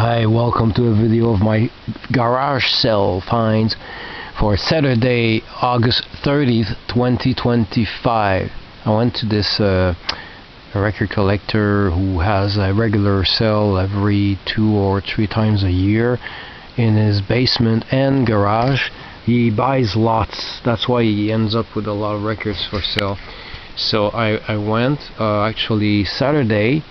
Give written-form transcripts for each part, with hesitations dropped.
Hi, welcome to a video of my garage sale finds for Saturday, August 30th, 2025. I went to this record collector who has a regular sale every 2 or 3 times a year in his basement and garage. He buys lots, that's why he ends up with a lot of records for sale. So I went actually Saturday.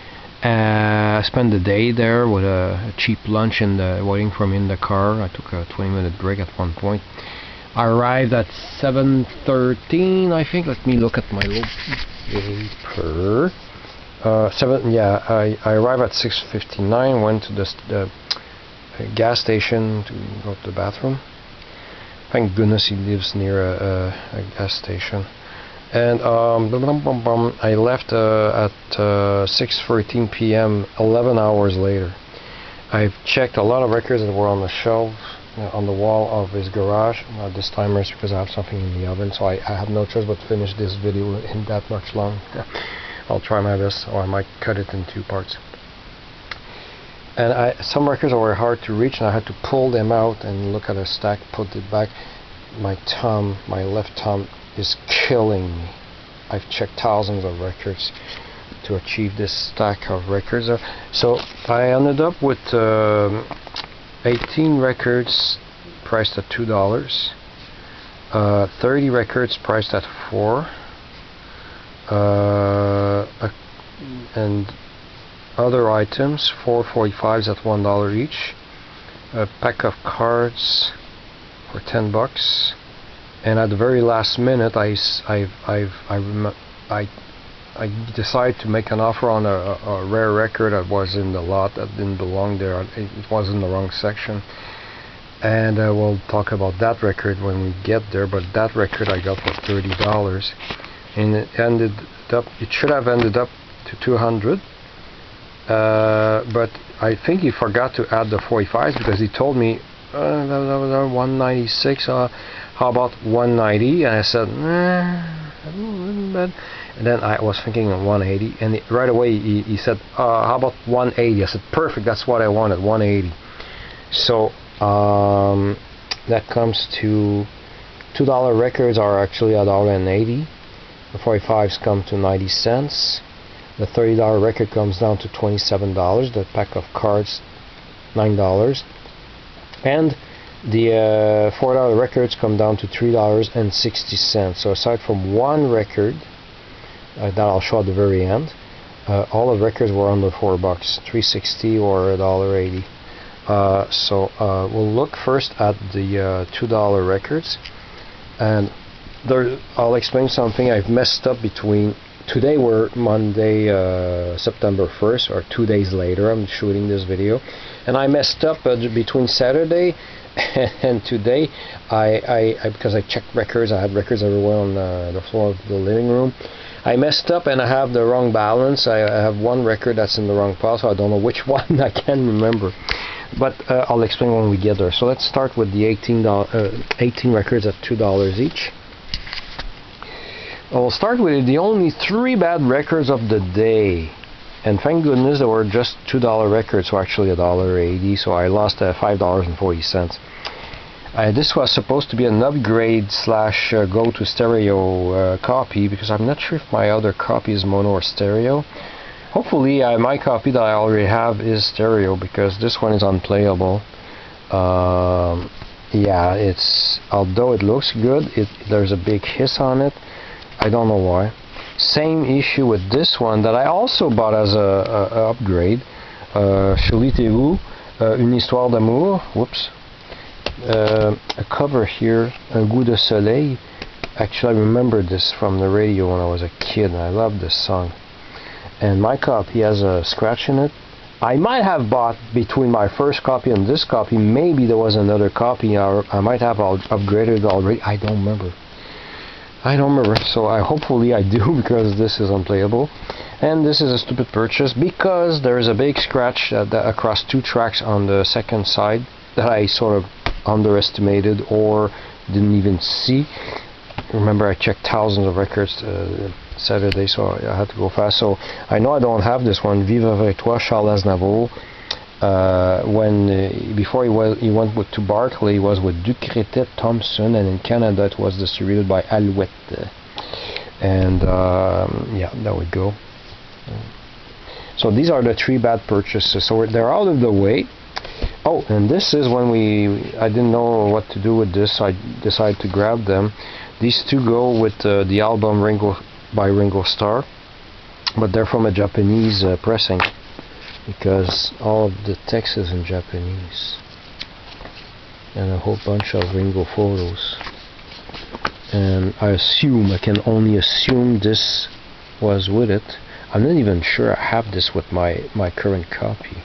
I spent the day there with a cheap lunch and waiting for me in the car. I took a 20-minute break at one point. I arrived at 7:13, I think. Let me look at my little paper. I arrived at 6:59. Went to the gas station to go to the bathroom. Thank goodness he lives near a gas station. And I left at 6:13 p.m. 11 hours later. I've checked a lot of records that were on the shelf on the wall of his garage. This time is because I have something in the oven, so I have no choice but to finish this video in that much long. I'll try my best, or I might cut it in 2 parts. And some records were hard to reach, and I had to pull them out and look at a stack, put it back. My left thumb is killing me. I've checked thousands of records to achieve this stack of records. So I ended up with 18 records priced at $2, 30 records priced at $4, and other items, 4 45s at $1 each, a pack of cards for $10. And at the very last minute, I decided to make an offer on a rare record that was in the lot that didn't belong there. It was in the wrong section, and we'll talk about that record when we get there. But that record I got for $30, and it should have ended up to $200. But I think he forgot to add the 45s because he told me 196. How about 190? And I said, and then I was thinking of 180, and right away he said, how about 180? I said, perfect, that's what I wanted, 180. So that comes to $2 records are actually $1.80. The 45s come to 90 cents. The $30 record comes down to $27. The pack of cards, $9. And the $4 records come down to $3.60. So aside from one record that I'll show at the very end, all the records were under $4, $3.60 or $1.80. So we'll look first at the $2 records, and I'll explain something I've messed up between. Today we're Monday, September 1st, or 2 days later. I'm shooting this video, and I messed up between Saturday and today. Because I checked records, I had records everywhere on the floor of the living room. I messed up and I have the wrong balance. I have one record that's in the wrong pile, so I don't know which one. I can't remember, but I'll explain when we get there. So let's start with the 18 records at $2 each. I'll start with the only 3 bad records of the day, and thank goodness they were just $2 records, so actually $1.80, so I lost $5.40. This was supposed to be an upgrade / go to stereo copy, because I'm not sure if my other copy is mono or stereo. Hopefully my copy that I already have is stereo, because this one is unplayable. Yeah, although it looks good, there's a big hiss on it. I don't know why. Same issue with this one that I also bought as a upgrade. Hou-Lops, une histoire d'amour. Whoops. A cover here, Un goût de soleil. Actually, I remember this from the radio when I was a kid, and I loved this song. And my copy has a scratch in it. I might have bought between my first copy and this copy. Maybe there was another copy, or I might have upgraded already. I don't remember. So hopefully I do, because this is unplayable. And this is a stupid purchase because there is a big scratch across 2 tracks on the second side that I sort of underestimated or didn't even see. Remember, I checked thousands of records Saturday, so I had to go fast. So I know I don't have this one. Vive avec toi, Charles Aznavour. before he went to Barclay, he was with Ducretet Thompson, and in Canada it was distributed by Alouette. And yeah, there we go. So these are the 3 bad purchases. So they're out of the way. Oh, and this is when I didn't know what to do with this. I decided to grab them. These 2 go with the album by Ringo Starr, but they're from a Japanese pressing, because all of the text is in Japanese, and a whole bunch of Ringo photos. And I can only assume this was with it. I'm not even sure I have this with my current copy.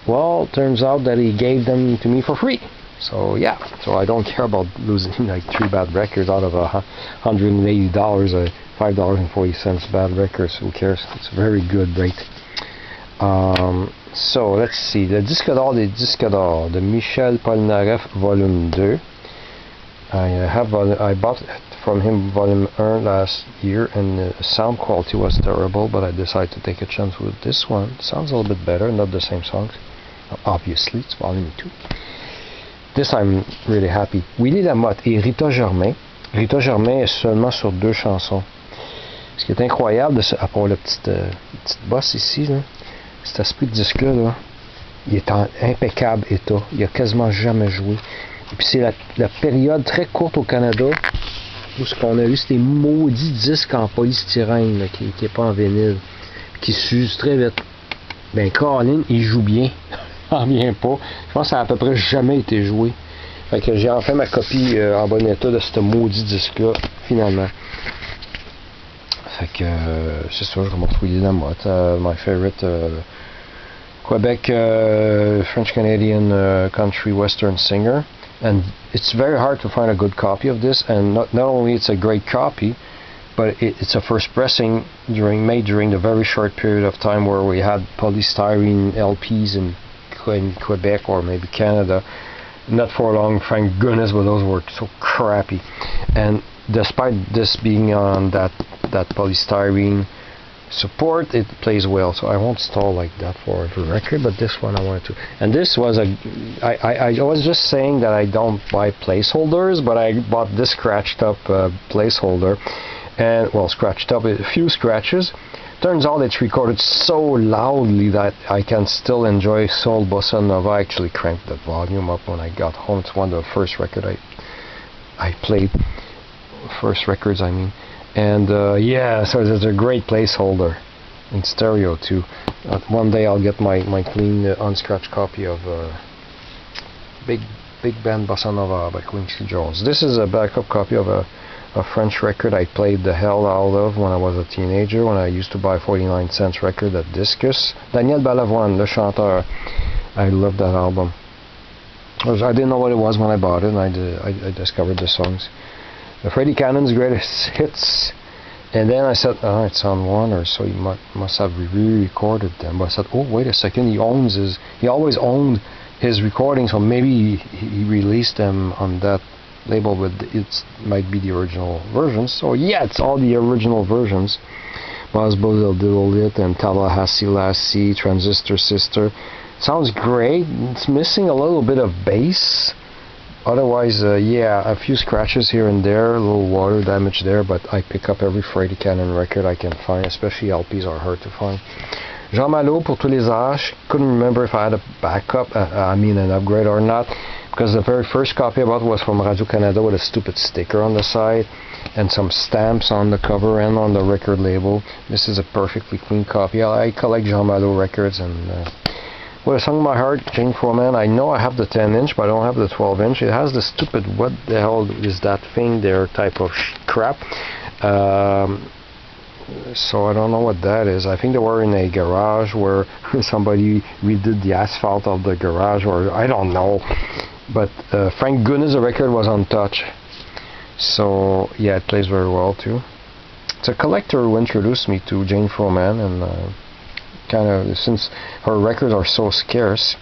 Well, turns out that he gave them to me for free. So yeah, so I don't care about losing like 3 bad records out of $180, $5.40 bad records. Who cares? It's a very good rate. So let's see, le disque d'or de Michel Polnareff volume 2. I bought from him volume 1 last year, and the sound quality was terrible, but I decided to take a chance with this one. Sounds a little bit better, not the same songs. Obviously, it's volume 2. This I'm really happy. Willy Lamotte et Rita Germain. Rita Germain est seulement sur 2 chansons. Ce qui est incroyable, à part la petite bosse ici, là, cet esprit de disque-là, là, il est en impeccable état. Il a quasiment jamais joué. Et puis c'est la période très courte au Canada où ce qu'on a eu, c'est des maudits disques en polystyrène, là, qui n'est pas en vinyle, qui s'usent très vite. Ben Colin, il joue bien. J'en reviens pas. Je pense que ça a à peu près jamais été joué. Fait que j'ai enfin ma copie en bon état de ce maudit disque-là, finalement. Fait que c'est ça, je remonte Willy Lamotte, my favorite Quebec French-Canadian country western singer. And it's very hard to find a good copy of this, and not only it's a great copy, but it's a first pressing made during the very short period of time where we had polystyrene LPs in Quebec or maybe Canada. Not for long, thank goodness, but those were so crappy. And despite this being on that polystyrene support, it plays well, so I won't stall like that for every record, but this one I wanted to. And this was I was just saying that I don't buy placeholders, but I bought this scratched up placeholder, and well, scratched up, a few scratches. Turns out it's recorded so loudly that I can still enjoy Soul Bossa Nova. I actually cranked the volume up when I got home. It's one of the first records I played. First records, I mean. And yeah, so it's a great placeholder in stereo too. One day I'll get my clean unscratched copy of Big Band Bossa Nova by Quincy Jones. This is a backup copy of a French record I played the hell out of when I was a teenager, when I used to buy 49-cent record at Discus. Daniel Balavoine, le chanteur. I loved that album. I didn't know what it was when I bought it, and I discovered the songs. Freddie Cannon's greatest hits, and then I said, oh, it's on Warner, so he must have re-recorded them. But I said, oh, wait a second, he always owned his recordings, so maybe he released them on that label, but it might be the original versions. So yeah, it's all the original versions. Bosbo Diddle It and Tallahassee Lassie, Transistor Sister. Sounds great. It's missing a little bit of bass. Otherwise, yeah, a few scratches here and there, a little water damage there, but I pick up every Freddie Cannon record I can find, especially LPs are hard to find. Jean Malo, Pour tous les âges. Couldn't remember if I had a backup, an upgrade or not, because the very first copy I bought was from Radio-Canada with a stupid sticker on the side and some stamps on the cover and on the record label. This is a perfectly clean copy. I collect Jean Malo records, and what sung my heart, Jane Froman. I know I have the 10-inch, but I don't have the 12-inch. It has the stupid, what the hell is that thing there type of crap. So I don't know what that is. I think they were in a garage where somebody redid the asphalt of the garage, or I don't know. But thank goodness the record was untouched. So yeah, it plays very well too. It's a collector who introduced me to Jane Froman, and kind of, since her records are so scarce,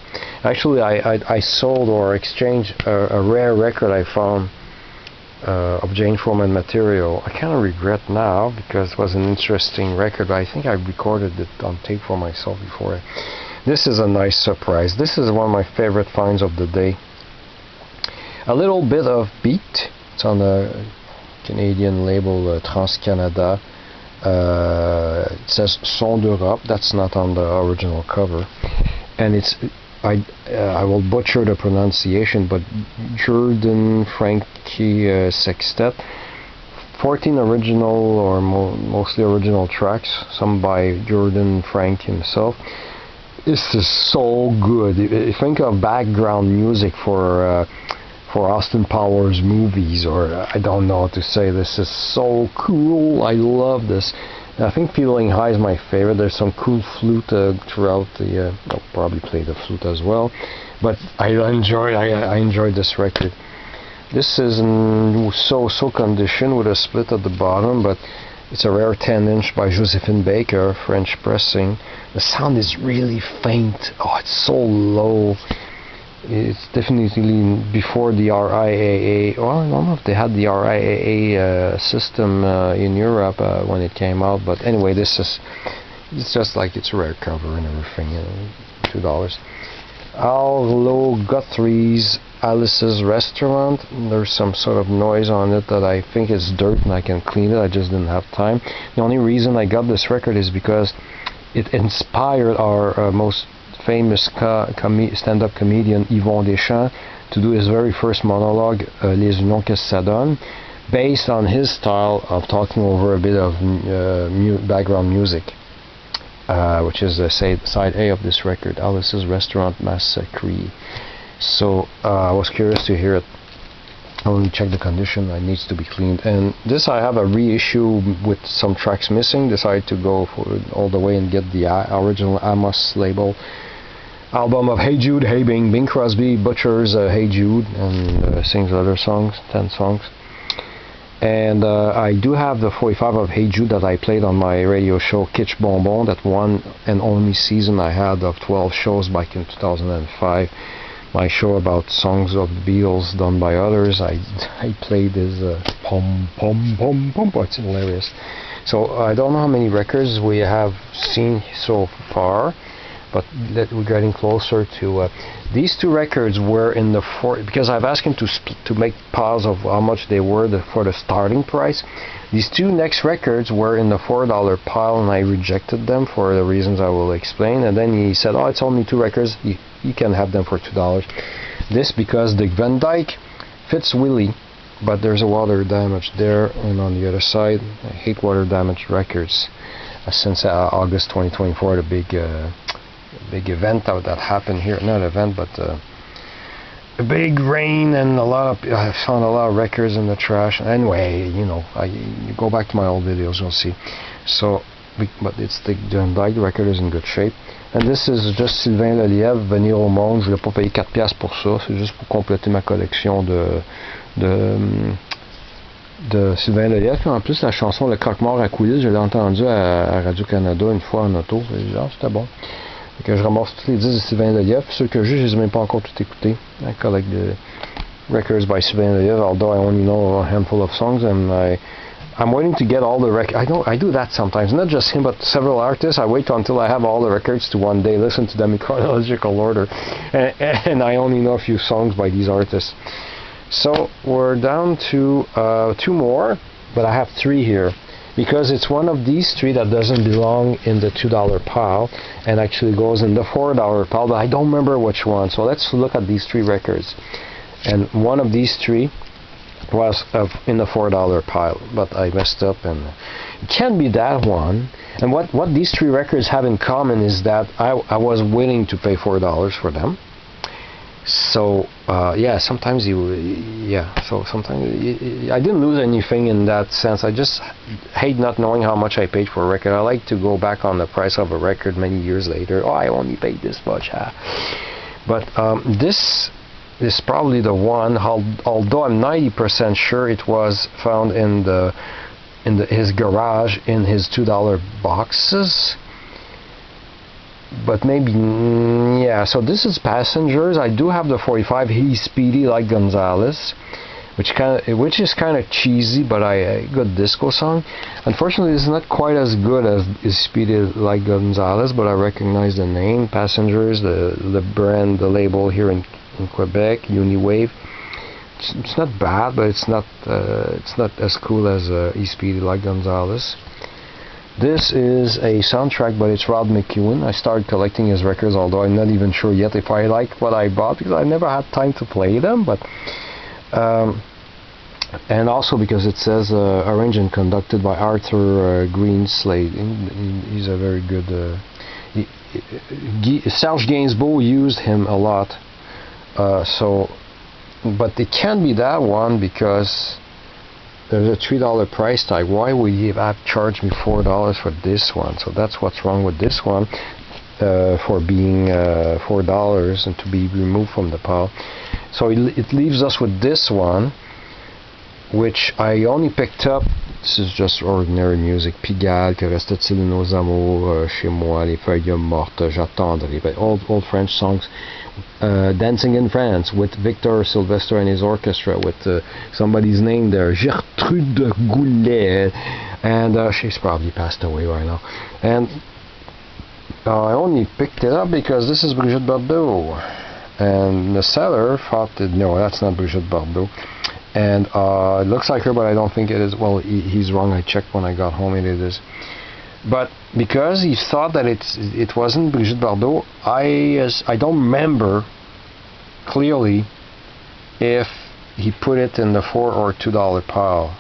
actually I sold or exchanged a rare record I found of Jane Froman material. I kind of regret now because it was an interesting record, but I think I recorded it on tape for myself before This is a nice surprise. This is one of my favorite finds of the day. A little bit of beat. It's on the Canadian label Trans-Canada. It says Son d'Europe. That's not on the original cover. And it's, I will butcher the pronunciation, but Jordan Frankie Sextet. 14 original or mostly original tracks, some by Jordan Frank himself. This is so good. Think of background music for Austin Powers movies, or I don't know what to say. This is so cool. I love this. I think Feeling High is my favorite. There's some cool flute throughout the. I'll probably play the flute as well, but I enjoyed this record. This is in so condition with a split at the bottom, but it's a rare 10-inch by Josephine Baker, French pressing. The sound is really faint. Oh, it's so low. It's definitely before the RIAA. Well, I don't know if they had the RIAA system in Europe when it came out, but anyway, it's just like it's a rare cover and everything. $2. Arlo Guthrie's Alice's Restaurant. There's some sort of noise on it that I think is dirt and I can clean it. I just didn't have time. The only reason I got this record is because it inspired our most famous stand-up comedian Yvon Deschamps to do his very first monologue, Les Unions que ça donne, based on his style of talking over a bit of background music, which is side A of this record, Alice's Restaurant Massacre. So I was curious to hear it. I only checked the condition. It needs to be cleaned. And this I have a reissue with some tracks missing. Decided to go all the way and get the original Amos label album of Hey Jude, Hey Bing Crosby butchers Hey Jude and sings other songs, 10 songs. And I do have the 45 of Hey Jude that I played on my radio show Kitsch Bonbon, that one and only season I had of 12 shows back in 2005. My show about songs of the Beatles done by others. I played this pom pom pom pom. It's hilarious. So I don't know how many records we have seen so far, but we're getting closer to these two records were in the because I've asked him to make piles of how much they were for the starting price. These two next records were in the $4 pile, and I rejected them for the reasons I will explain. And then he said, "Oh, it's only two records. You can have them for $2." This because the Van Dyke fits Willie, but there's a water damage there, and on the other side, I hate water damage records. Since August 2024, the big event that happened here, not event, but a big rain and I found a lot of records in the trash. Anyway, you go back to my old videos, you'll see. So, but it's the Van Dyke record is in good shape. And this is just Sylvain Lelièvre, Venir au monde. Je ne voulais pas payer 4$ pour ça. C'est juste pour compléter ma collection de Sylvain Lelièvre. En plus, la chanson Le Croque-Mort à Coulisses, je l'ai entendue à Radio-Canada une fois en auto. C'était bon. Que je ramasse tous les disques de Sylvain Lelièvre. Ceux que j'ai, je les ai même pas encore tout écoutés. I collect the records by Sylvain Lelièvre, although I only know a handful of songs, and I'm waiting to get all the records. I do that sometimes, not just him, but several artists. I wait until I have all the records to one day listen to them in chronological order, and I only know a few songs by these artists. So we're down to two more, but I have three here, because it's one of these three that doesn't belong in the $2 pile and actually goes in the $4 pile, but I don't remember which one. So let's look at these three records. And one of these three was in the $4 pile, but I messed up, and it can't be that one. And what these three records have in common is that I was willing to pay $4 for them. So sometimes I didn't lose anything in that sense. I just hate not knowing how much I paid for a record. I like to go back on the price of a record many years later. Oh, I only paid this much. But this is probably the one, although I'm 90% sure it was found in his garage in his $2 boxes. But maybe, so this is Passengers. I do have the 45. He's speedy like Gonzalez. which is kind of cheesy, but a good disco song. Unfortunately, it's not quite as good as Speedy Like Gonzales, but I recognize the name. Passengers, the brand, the label here in Quebec, Uniwave. It's not bad, but it's not as cool as Speedy Like Gonzales. This is a soundtrack, but it's Rod McEwen. I started collecting his records, although I'm not even sure yet if I like what I bought, because I never had time to play them. But and also because it says arranged and conducted by Arthur Greenslade. He's a very good. Serge Gainsbourg used him a lot, but it can't be that one because there's a $3 price tag. Why would you have charged me $4 for this one? So that's what's wrong with this one, for being $4 and to be removed from the pile. So it leaves us with this one, which I only picked up. This is just ordinary music. Pigalle, que reste-t-il de nos amours, chez moi, les feuilles mortes, j'attendrai. But old French songs. Dancing in France with Victor Sylvester and his orchestra, with somebody's name there, Gertrude Goulet, and she's probably passed away right now. And I only picked it up because this is Brigitte Bardot, and the seller thought that no, that's not Brigitte Bardot, and it looks like her, but I don't think it is. Well, he's wrong. I checked when I got home, it is. But because he thought that it wasn't Brigitte Bardot, I don't remember clearly if he put it in the $4 or $2 pile.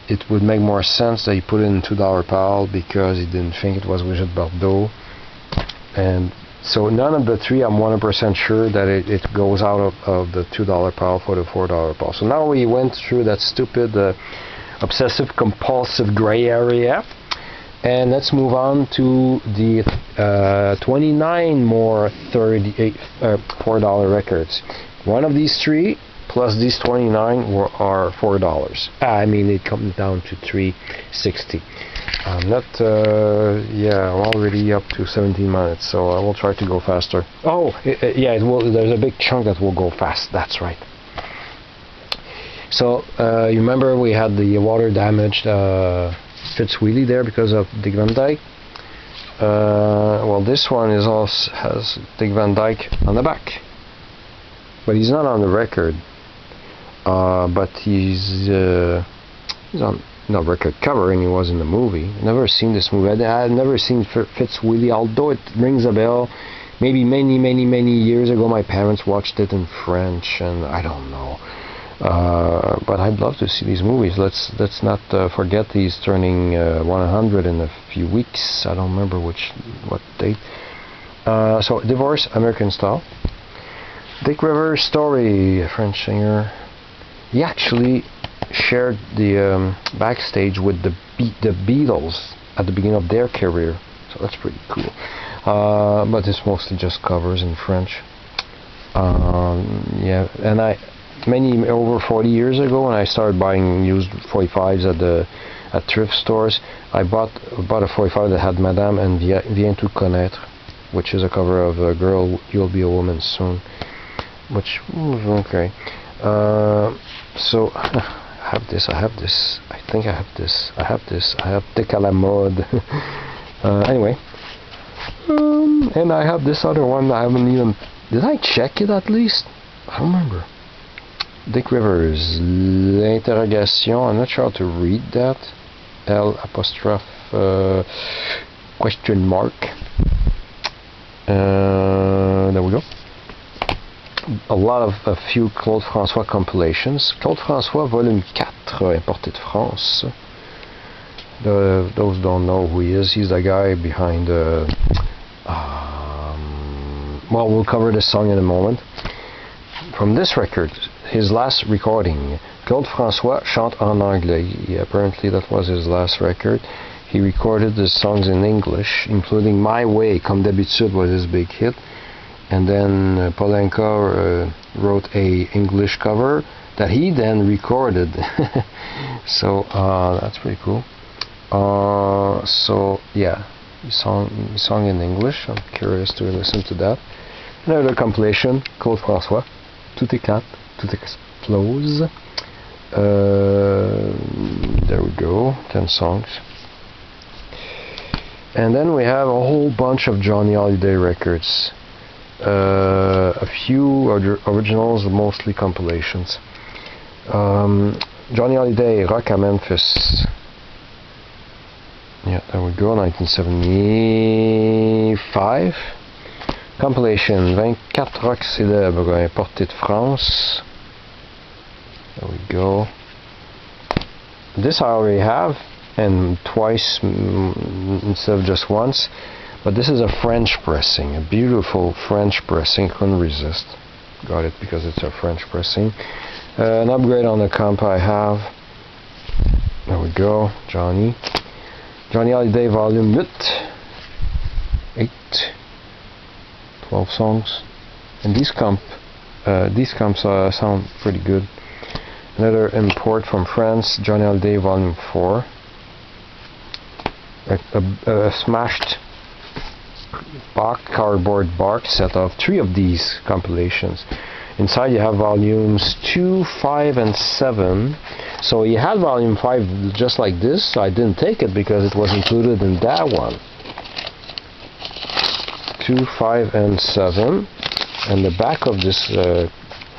It would make more sense that he put it in $2 pile because he didn't think it was Brigitte Bardot. And so none of the three, I'm 100% sure that it goes out of the $2 pile for the $4 pile. So now we went through that stupid obsessive compulsive gray area. And let's move on to the 29 more $4 records. One of these three plus these 29 are $4. I mean, it comes down to $3.60. I'm not. I'm already up to 17 minutes, so I will try to go faster. Oh, yeah, it will. There's a big chunk that will go fast. That's right. So you remember we had the water damaged Fitzwilly there because of Dick Van Dyke. Well, this one has Dick Van Dyke on the back, but he's not on the record. But he's on the record cover, and he was in the movie. Never seen this movie. I've never seen Fitzwilly, although it rings a bell. Maybe many years ago, my parents watched it in French, and I don't know. But I'd love to see these movies. Let's not forget he's turning 100 in a few weeks. I don't remember what date. So Divorce, American Style. Dick Rivers' story, a French singer. He actually shared the backstage with the Beatles at the beginning of their career. So that's pretty cool. But it's mostly just covers in French. Yeah, and over 40 years ago, when I started buying used 45s at thrift stores, I bought a 45 that had Madame and Viens tout connaître, which is a cover of Girl, You'll Be a Woman Soon, which okay. So I have this. I think I have this. I have Dick à la mode. Anyway, and I have this other one. I haven't even. Did I check it at least? I don't remember. Dick Rivers, l'interrogation, I'm not sure how to read that. L apostrophe question mark. There we go. A few Claude François compilations. Claude François, volume 4, importé de France. Those don't know who he is. He's the guy behind. Well, we'll cover this song in a moment. From this record, his last recording, Claude François chante en anglais. Apparently that was his last record. He recorded the songs in English, including My Way, Comme d'habitude was his big hit. And then Polenka wrote a English cover that he then recorded. So that's pretty cool. So yeah, he sung in English. I'm curious to listen to that. Another compilation, Claude François. Tout est 4, tout est Flows. There we go, 10 songs. And then we have a whole bunch of Johnny Hallyday records. A few originals, mostly compilations. Johnny Hallyday, Rock à Memphis. Yeah, there we go, 1975. Compilation, 24 rock célèbres importés de France. There we go. This I already have, and twice instead of just once. But this is a French pressing, a beautiful French pressing. Couldn't resist. Got it because it's a French pressing. An upgrade on the comp I have. There we go, Johnny Hallyday Volume 8. 12 songs. And these comps sound pretty good. Another import from France, Johnny Hallyday Volume 4. A smashed cardboard box set of 3 of these compilations. Inside you have volumes 2, 5 and 7. So you had volume 5 just like this. I didn't take it because it was included in that one. 2, 5 and 7. And the back of this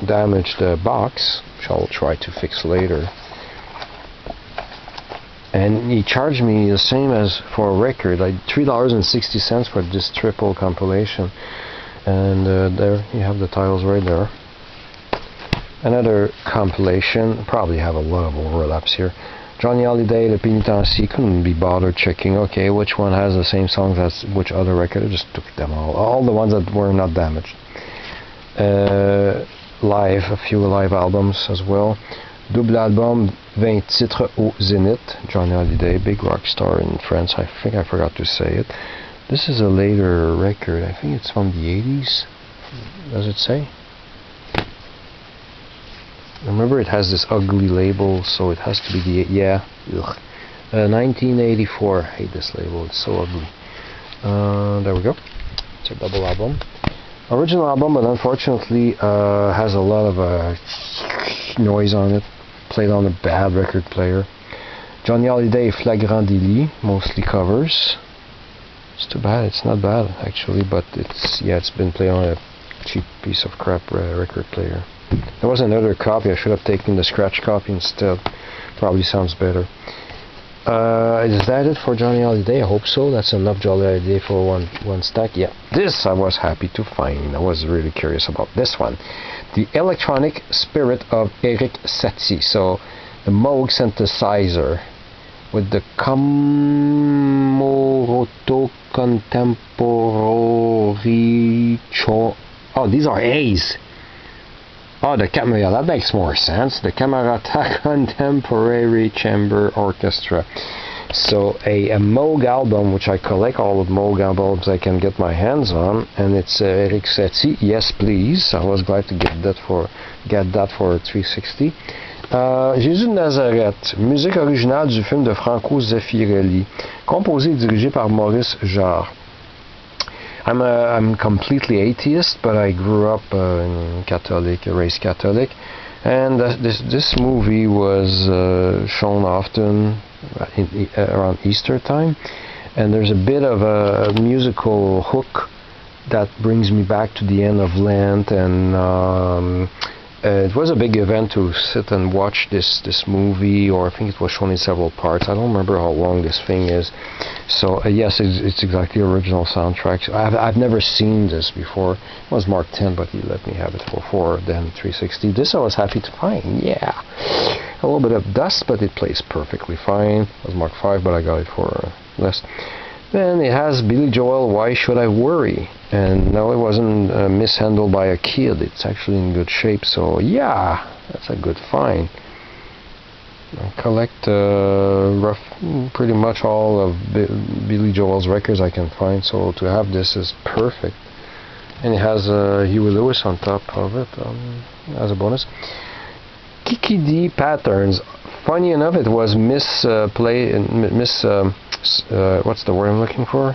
damaged box, which I'll try to fix later. And he charged me the same as for a record, like $3.60 for this triple compilation. And there you have the titles right there. Another compilation, probably have a lot of overlaps here. Johnny Hallyday, Le Pénitencier, couldn't be bothered checking, okay, which one has the same songs as which other record. I just took them all the ones that were not damaged. Live, a few live albums as well. Double album, 20 titres au Zénith. Johnny Hallyday, big rock star in France. I think I forgot to say it. This is a later record. I think it's from the 80s. Does it say? Remember, it has this ugly label, so it has to be the 1984. I hate this label. It's so ugly. There we go. It's a double album. Original album, but unfortunately has a lot of noise on it. Played on a bad record player. Johnny Hallyday, Flagrant Délit, mostly covers. It's too bad. It's not bad actually, but it's been played on a cheap piece of crap record player. There was another copy. I should have taken the scratch copy instead. Probably sounds better. Is that it for Johnny Hallyday? I hope so. That's enough Johnny Hallyday for one stack. Yeah, this I was happy to find. I was really curious about this one. The Electronic Spirit of Eric Satie. So the Moog synthesizer with the Camoroto Contemporary. Oh, these are A's. Oh, yeah, that makes more sense. The Camerata Contemporary Chamber Orchestra. So a Moog album, which I collect all of Moog albums I can get my hands on, and it's Eric Satie. Yes, please. I was glad to get that for $360. Jésus de Nazareth, musique originale du film de Franco Zeffirelli, composé et dirigé par Maurice Jarre. I'm completely atheist, but I grew up Catholic, raised Catholic, and this movie was shown often around Easter time, and there's a bit of a musical hook that brings me back to the end of Lent, and it was a big event to sit and watch this movie, or I think it was shown in several parts. I don't remember how long this thing is. So yes, it's exactly original soundtrack. I've never seen this before. It was marked 10, but he let me have it for 4, then $360. This I was happy to find. Yeah, a little bit of dust, but it plays perfectly fine. It was marked 5, but I got it for less. Then it has Billy Joel, Why Should I Worry? And no, it wasn't mishandled by a kid. It's actually in good shape. So yeah, that's a good find. I collect pretty much all of Billy Joel's records I can find. So to have this is perfect. And it has Huey Lewis on top of it as a bonus. Kiki D Patterns. Funny enough, it was what's the word I'm looking for?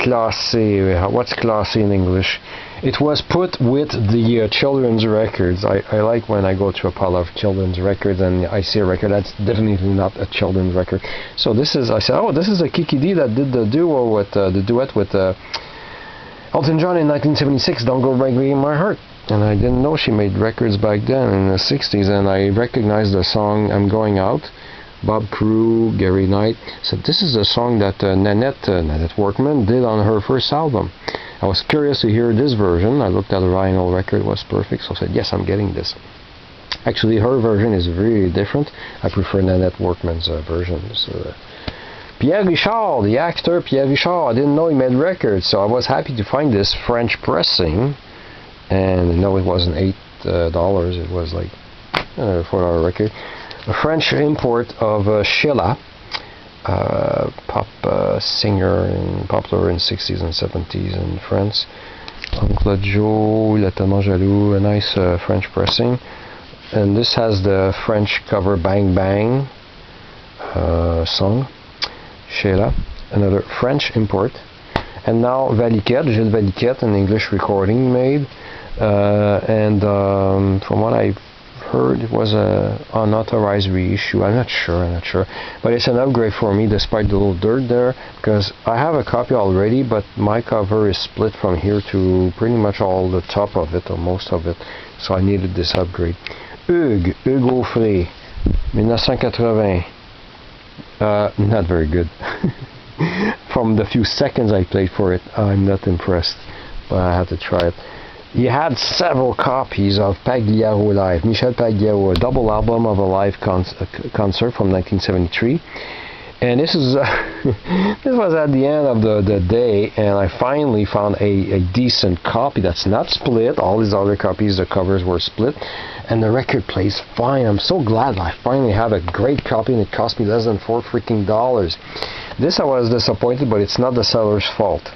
classé. What's classé in English? It was put with the children's records. I like when I go to a pile of children's records and I see a record that's definitely not a children's record. So this is, I said, oh, this is a Kiki D that did the duo with the duet with Elton John in 1976. Don't Go Breaking My Heart. And I didn't know she made records back then in the 60s. And I recognized the song I'm Going Out. Bob Crew, Gary Knight said this is a song that Nanette Workman did on her first album. I was curious to hear this version. I looked at the vinyl record, it was perfect, so I said yes, I'm getting this. Actually, her version is really different. I prefer Nanette Workman's version. Pierre Richard, the actor Pierre Richard, I didn't know he made records, so I was happy to find this French pressing. And no, it wasn't $8, it was like $4 record. A French import of Sheila, pop singer and popular in 60s and 70s in France. Oncle Joe, Il est tellement jaloux, a nice French pressing. And this has the French cover Bang Bang song. Sheila, another French import. And now Valiquette, Gilles Valiquette, an English recording made. From what I've heard, it was a unauthorized reissue. I'm not sure, but it's an upgrade for me despite the little dirt there, because I have a copy already, but my cover is split from here to pretty much all the top of it, or most of it, so I needed this upgrade. Hugues Aufray, 1980. Not very good. From the few seconds I played for it, I'm not impressed, but I had to try it. He had several copies of Pagliaro Live, Michel Pagliaro, a double album of a live concert from 1973. And this is this was at the end of the day, and I finally found a decent copy that's not split. All these other copies, the covers were split, and the record plays fine. I'm so glad I finally have a great copy, and it cost me less than $4. This I was disappointed, but it's not the seller's fault.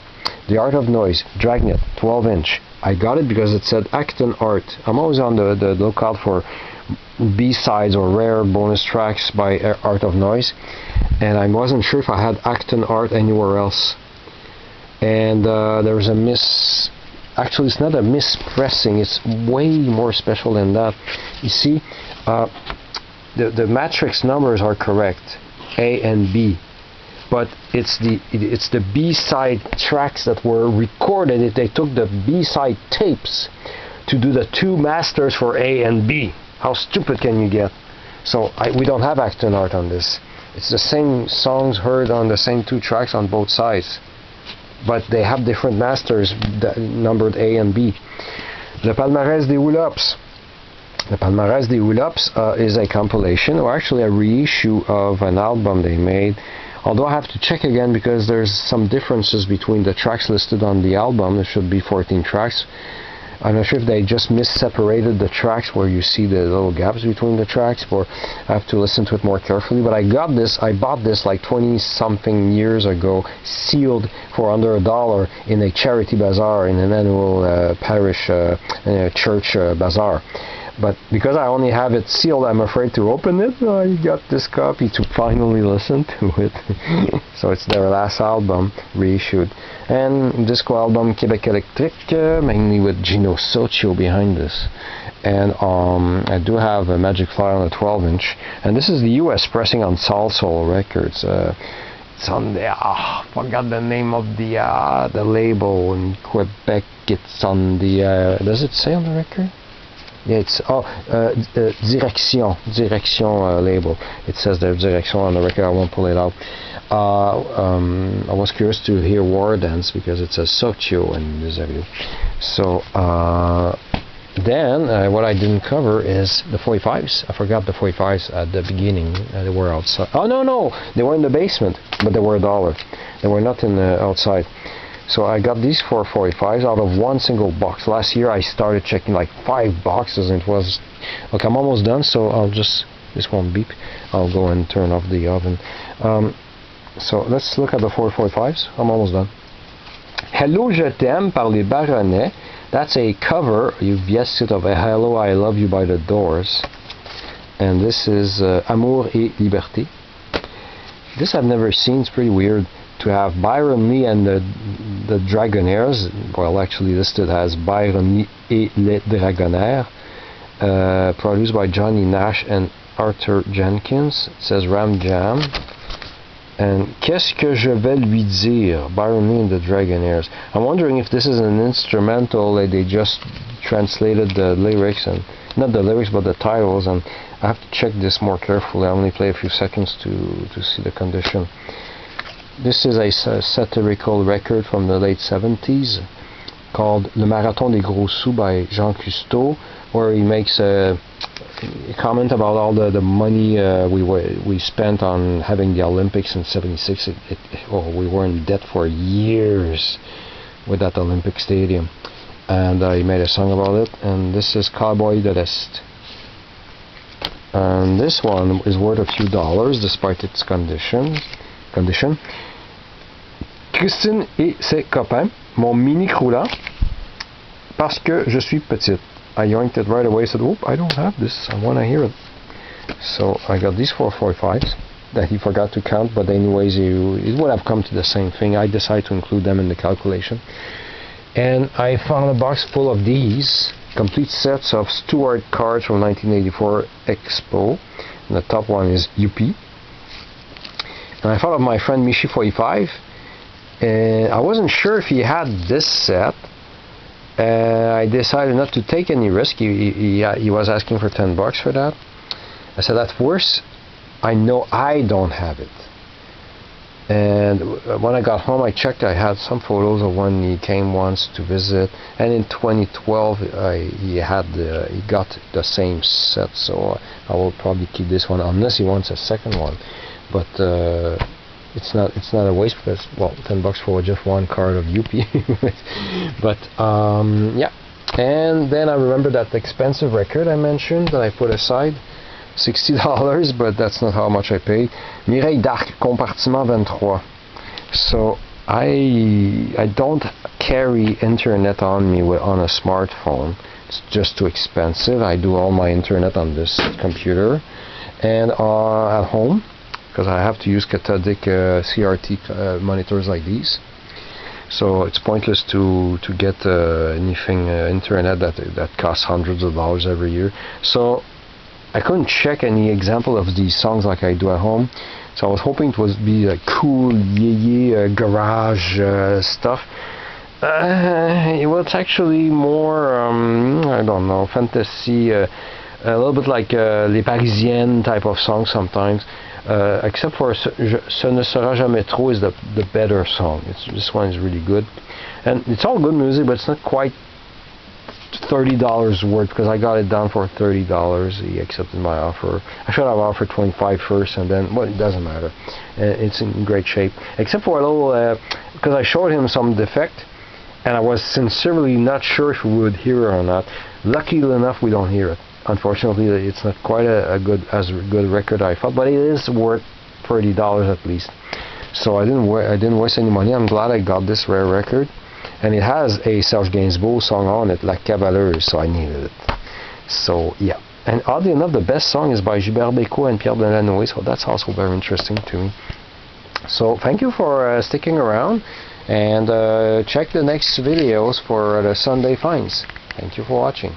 The Art of Noise, Dragnet, 12-inch. I got it because it said Acton Art. I'm always on the lookout for B-sides or rare bonus tracks by Art of Noise, and I wasn't sure if I had Acton Art anywhere else. And there was a actually it's not a mispressing, it's way more special than that. You see, the matrix numbers are correct, A and B, but it's the B-side tracks that were recorded. They took the B-side tapes to do the two masters for A and B. How stupid can you get? So we don't have Acton Art on this. It's the same songs heard on the same two tracks on both sides, but they have different masters numbered A and B. Le Palmarès des Hou-Lops. The Palmarès des Hou-Lops is a compilation, or actually a reissue of an album they made. Although I have to check again because there's some differences between the tracks listed on the album. There should be 14 tracks. I'm not sure if they just mis-separated the tracks where you see the little gaps between the tracks, or I have to listen to it more carefully. But I bought this like 20-something years ago, sealed for under $1 in a charity bazaar, in an annual parish church bazaar. But because I only have it sealed, I'm afraid to open it. I got this copy to finally listen to it. So it's their last album, reissued. And disco album Québec Électrique, mainly with Gino Socio behind this. And I do have a Magic Flyer on a 12-inch. And this is the US pressing on Soul Soul Records. It's on the, forgot the name of the label in Quebec. It's on the, does it say on the record? Yeah, it's Direction label. It says there's Direction on the record. I won't pull it out. I was curious to hear War Dance because it says Socio and Miserio. So then what I didn't cover is the 45s. I forgot the 45s at the beginning. They were outside. Oh no, they were in the basement, but they were $1. They were not in the outside. So I got these 4 45s out of one single box. Last year I started checking like 5 boxes, and it was... Look, I'm almost done, so I'll just... This won't beep. I'll go and turn off the oven. So let's look at the 4 45s. I'm almost done. Hello, Je t'aime par les Baronnets. That's a cover, you've guessed it, of a Hello, I Love You by the Doors. And this is Amour et Liberté. This I've never seen, it's pretty weird. to have Byron Lee and the Dragonaires, well, actually listed as Byron Lee et les Dragonaires, produced by Johnny Nash and Arthur Jenkins. It says Ram Jam. And Qu'est-ce que je vais lui dire? Byron Lee and the Dragonaires. I'm wondering if this is an instrumental, like they just translated the lyrics, and not the lyrics but the titles, and I have to check this more carefully. I only play a few seconds to see the condition. This is a satirical record from the late 70s called Le Marathon des Gros Sous by Jean Cousteau, where he makes a comment about all the money we spent on having the Olympics in '76. We were in debt for years with that Olympic stadium, and he made a song about it. And this is Cowboy de l'Est, and this one is worth a few dollars despite its condition. Christine et ses copains m'ont mini croulant parce que je suis petite. I yoinked it right away, said, "Oop, I don't have this, I want to hear it." So I got these 445s that he forgot to count, but anyways, it would have come to the same thing. I decided to include them in the calculation. And I found a box full of these, complete sets of Stuart cards from 1984 Expo. And the top one is UP. And I thought of my friend Michi 45, and I wasn't sure if he had this set. I decided not to take any risk. He was asking for $10 for that. I said, at worst, I know I don't have it. And when I got home, I checked. I had some photos of when he came once to visit, and in 2012 he got the same set. So I will probably keep this one unless he wants a second one. But it's not a waste, because, well, $10 for just one card of UP. But yeah. And then I remember that expensive record I mentioned that I put aside, $60, but that's not how much I paid. Mireille d'Arc, Compartiment 23. So I don't carry internet on me on a smartphone. It's just too expensive. I do all my internet on this computer and at home, because I have to use cathodic CRT monitors like these. So it's pointless to get anything internet that costs hundreds of dollars every year. So I couldn't check any example of these songs like I do at home. So I was hoping it would be like cool garage stuff. It was actually more I don't know, fantasy, a little bit like Les Parisiennes type of song sometimes. Except for Ce ne sera jamais trop is the better song. This one is really good, and it's all good music, but it's not quite $30 worth, because I got it down for $30. He accepted my offer. I should have offered $25 first, and then, well, it doesn't matter. It's in great shape, except for a little because I showed him some defect, and I was sincerely not sure if we would hear it or not. Luckily enough, we don't hear it. Unfortunately, it's not quite as good record I thought, but it is worth $30 at least. So I didn't waste any money. I'm glad I got this rare record, and it has a Serge Gainsbourg song on it, La Cavaleuse, so I needed it. So yeah, and oddly enough, the best song is by Gilbert Bécaud and Pierre Delanoë, so that's also very interesting to me. So thank you for sticking around, and check the next videos for the Sunday finds. Thank you for watching.